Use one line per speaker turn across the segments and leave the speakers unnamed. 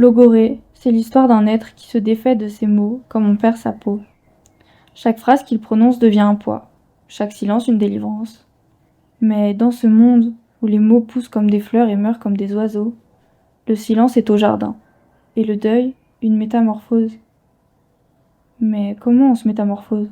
Logorée, c'est l'histoire d'un être qui se défait de ses mots comme on perd sa peau. Chaque phrase qu'il prononce devient un poids, chaque silence une délivrance. Mais dans ce monde où les mots poussent comme des fleurs et meurent comme des oiseaux, le silence est au jardin, et le deuil, une métamorphose. Mais comment on se métamorphose ?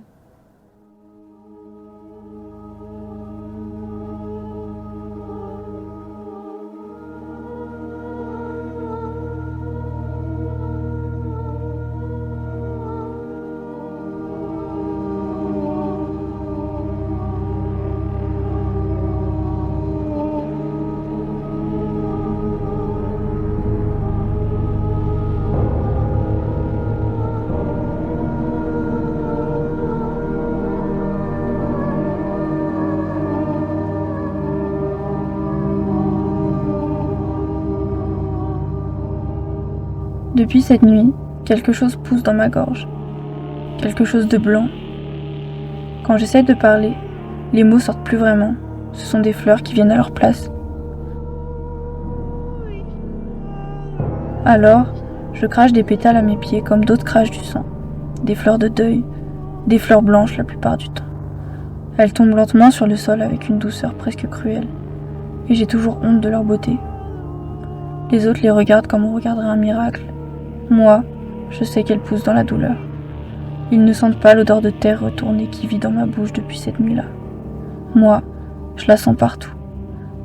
Depuis cette nuit, quelque chose pousse dans ma gorge. Quelque chose de blanc. Quand j'essaie de parler, les mots sortent plus vraiment. Ce sont des fleurs qui viennent à leur place. Alors, je crache des pétales à mes pieds comme d'autres crachent du sang. Des fleurs de deuil, des fleurs blanches la plupart du temps. Elles tombent lentement sur le sol avec une douceur presque cruelle. Et j'ai toujours honte de leur beauté. Les autres les regardent comme on regarderait un miracle. Moi, je sais qu'elles poussent dans la douleur. Ils ne sentent pas l'odeur de terre retournée qui vit dans ma bouche depuis cette nuit-là. Moi, je la sens partout.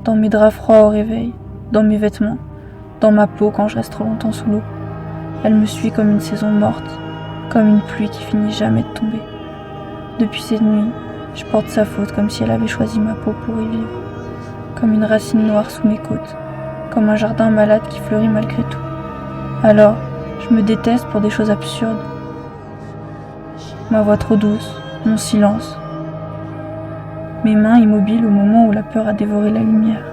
Dans mes draps froids au réveil, dans mes vêtements, dans ma peau quand je reste trop longtemps sous l'eau. Elle me suit comme une saison morte, comme une pluie qui finit jamais de tomber. Depuis cette nuit, je porte sa faute comme si elle avait choisi ma peau pour y vivre. Comme une racine noire sous mes côtes, comme un jardin malade qui fleurit malgré tout. Alors, je me déteste pour des choses absurdes. Ma voix trop douce, mon silence. Mes mains immobiles au moment où la peur a dévoré la lumière.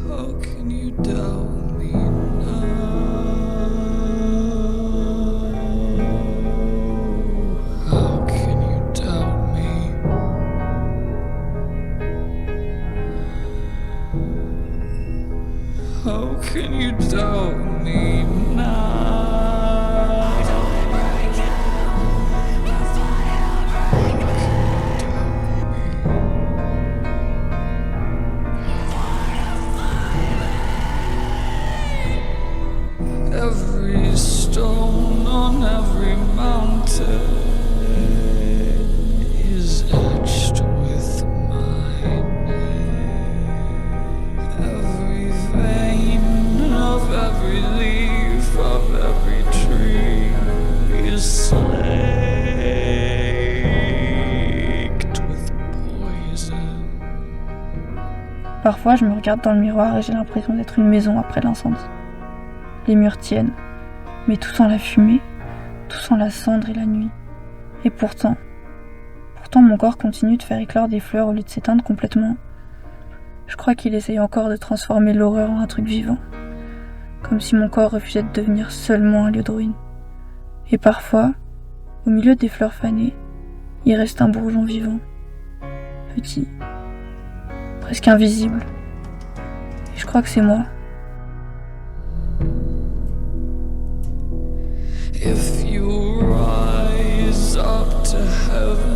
How can you doubt me now? How can you doubt me? How can you doubt me now?
Parfois, je me regarde dans le miroir et j'ai l'impression d'être une maison après l'incendie. Les murs tiennent, mais tout sent la fumée, tout sent la cendre et la nuit. Et pourtant mon corps continue de faire éclore des fleurs au lieu de s'éteindre complètement. Je crois qu'il essaye encore de transformer l'horreur en un truc vivant, comme si mon corps refusait de devenir seulement un lieu de ruine. Et parfois, au milieu des fleurs fanées, il reste un bourgeon vivant, petit, presque invisible. Et je crois que c'est moi.
If you rise up to heaven